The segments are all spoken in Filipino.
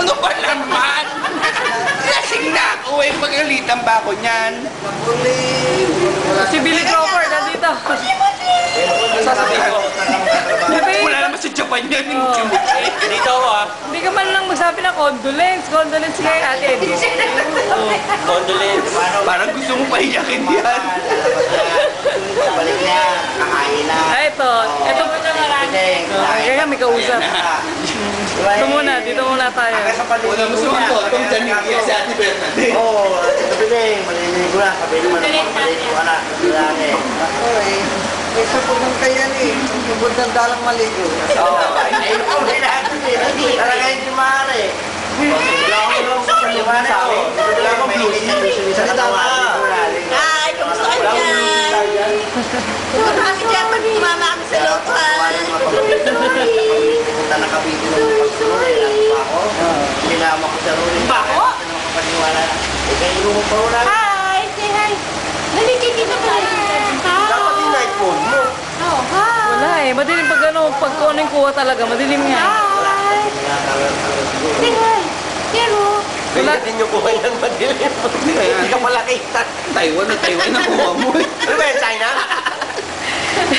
Ano ba naman? Lasing na ako eh. Pagalitan ba ako niyan? Si Billy Crawford, nandito. Sasabihin ko. Wala naman sa Japan yan. Dito ako ah. Hindi ka man lang magsabi ng condolence. Condolence kay Ate Eddie. Condolence. Parang gusto mo pahiyakin yan. Balik na, kakain na. Ah, ito. Ito po na marami. Kaya may kausap. Dito muna tayo. Wala mo sa mga totong dyan yung si Ate Bernadette. Oo, sabi din, malilinig ko na. Sabi naman, maliit ko na. Ako eh. May sapunan kaya eh. Tubod ng dalang maligo. Oo. Ayun ko rin natin eh. Talaga yung simari. Wala ko lang sa simari ako. Wala ko mainit na tusin sa katawan. Ay, kamusta ka dyan? Pumunta kami dyan, magmama kami sa lokal. Punta na kabiti ng pagsunod eh. Lalo pa ako. Sinama ko sa ruli. Bako? Ano makapaniwala na. Eh, kayo mo pa wala. Hi! Say hi! Naliki dito ka. Dapat yung night phone mo. Oh, hi! Wala eh. Madilim pag ano, pag kuning kuha talaga. Madilim nga. Hi! Say hi! Pero, Wala din yung kuha ng madilim. Hindi ka pala kita. Taiwan na kuha mo eh. Ano ba yan, China?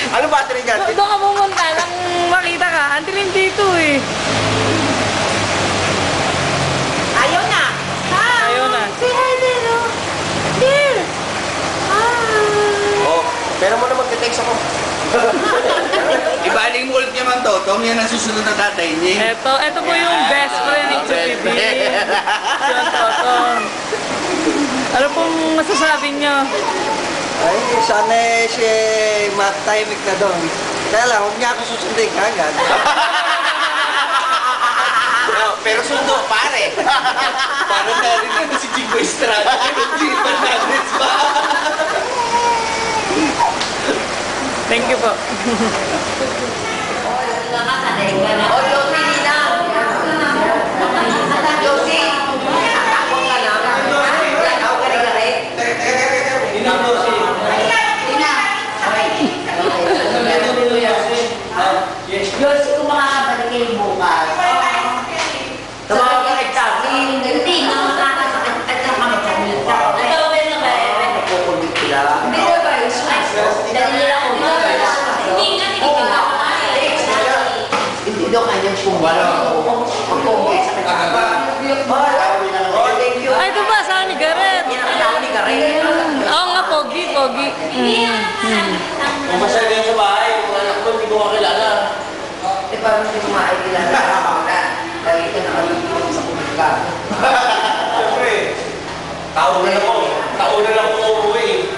Ano battery dyan? Doon ka pumunta nang makita ka. Ang dilim dito eh. ayaw na! Hi! Ayaw na. Say hi, Dero! Dear! Hi! Oh, pero mo na magte-text ako. Ibaling mo ulit niya man Totong. Yan ang susunod na tatay niya. Ito po yung best friend ni Chupibi. Yung Totong. Ano pong masasabi niyo? Ay, sana si matahimik na doon. Kaya lang, huwag niya ako susundin agad. Pero sundo, pare. Parang narinig na si Jingo Estrada. Hindi pa nagets ba? Thank you po. Oh, Yossi, Nina! Yossi! Takbo ka na. Ikaw ka rin gari. Nina! Yossi, kung makakabalik kayo bukas. Tumawag ka kay Charlie. Hindi, makakasakit at kami Charlie. Ikaw ba yung nakaere? Nakukulit sila. Hindi ba ba yung dahil nila ko hindi daw kanyang kumbala. Pag-kumbay sa kanya. Ay, ito ba? Saan ni Gareth? Yan ang tao ni Karen. Oo nga, pogi. Kung masyado yan sa bahay, wala ko, hindi ko makilala. Eh, paano hindi mo makikilala? Dahil ito nakalulong sa kumika. Siyempre, taon na lang ako umuwi.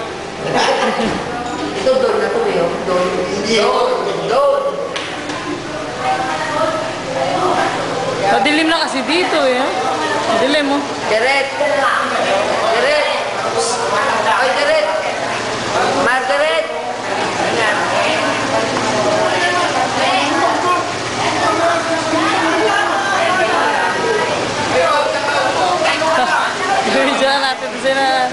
Ito doon na to eh. Doon. Madilim na kasi dito eh. Madilim mo. Jared. Oy, Jared. Margaret. Ayan. Diyan natin sila.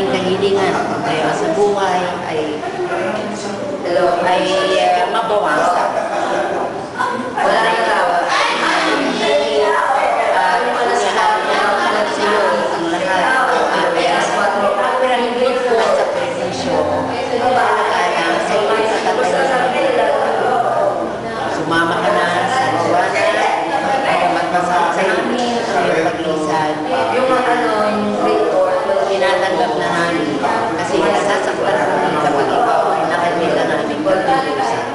aming kahilingan tayo sa buhay ay mabawasan. Wala na tao. At sa iyo ang lahat. Pero hindi po sa presensyo. Kaya sa iyo sa tatay. Sumama ka na sa bawasan. Magpasama sa namin. Ang paglisan. Tinatanggap na namin. Kasi nasasaktan namin kapag ikaw ay nakikita namin pag-iusan.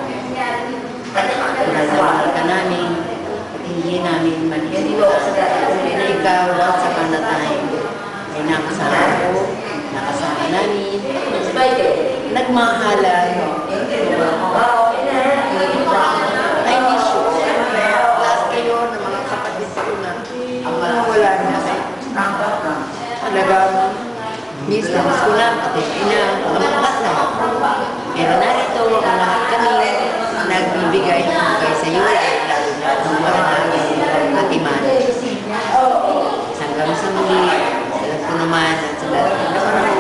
Mahal ka namin at hindi namin manhihita na ikaw sa panatay ay nakasama ko, nakasama namin, nagmahalan. I miss you. Lahat kayo ng mga kapatid ko na wala na kayo. Talagang miss ko lang at ina ang pagkasa. Pero narito ang lahat kami nagbibigay sa iyo lalo na ang mga namin atiman. Hanggang sa muli, alam ko naman at sa lahat ng naman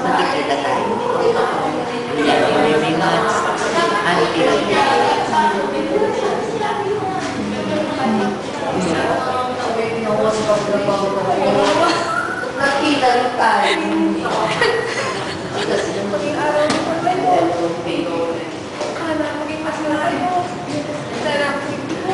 magkikita tayo. We love you very much. Until nakita rin tayo. Maging araw mo pa rin. Maging mas malaki mo. Sana maging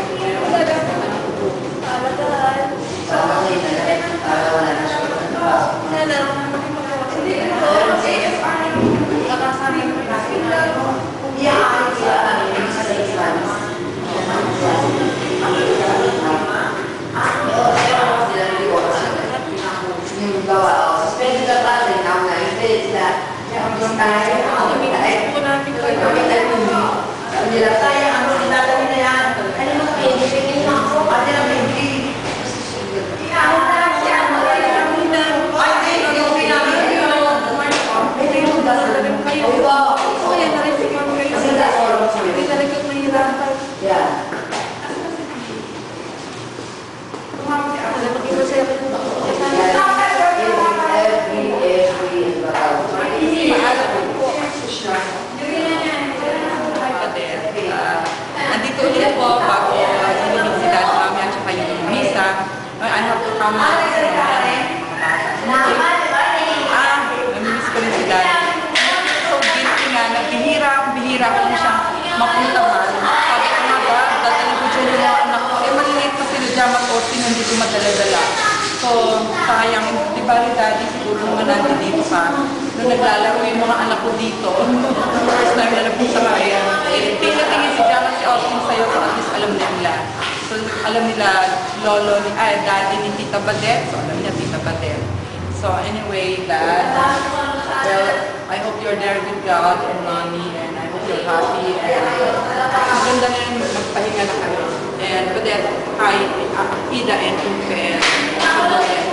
nandito ulit po bago sinibig si Dad, Mami at saka yung misa. I have to come out sa mga namimiss ko rin si Dad. So guilty nga, bihira ko na siyang mapuntahan. Sabi ko nga ba, dadalhin ko dyan yung mga anak ko. Maliliit pa sila dyan, mag-14, hindi ko madala-dala. So, sayang, di ba rin Daddy, siguro naman natin dito pa. Nung naglalaro yung mga anak ko dito, first time na nagpunta ka yan, tingin si Jama si Austin sa'yo, so at least alam na nila. So, alam nila, lolo, Daddy ni Tita Badet, so alam niya Tita Badet. So, anyway, Dad, well, I hope you're there with God and Mommy, and I hope you're happy, and maganda na rin magpahinga na kayo. And Badet, hi, Ida and Tufe, and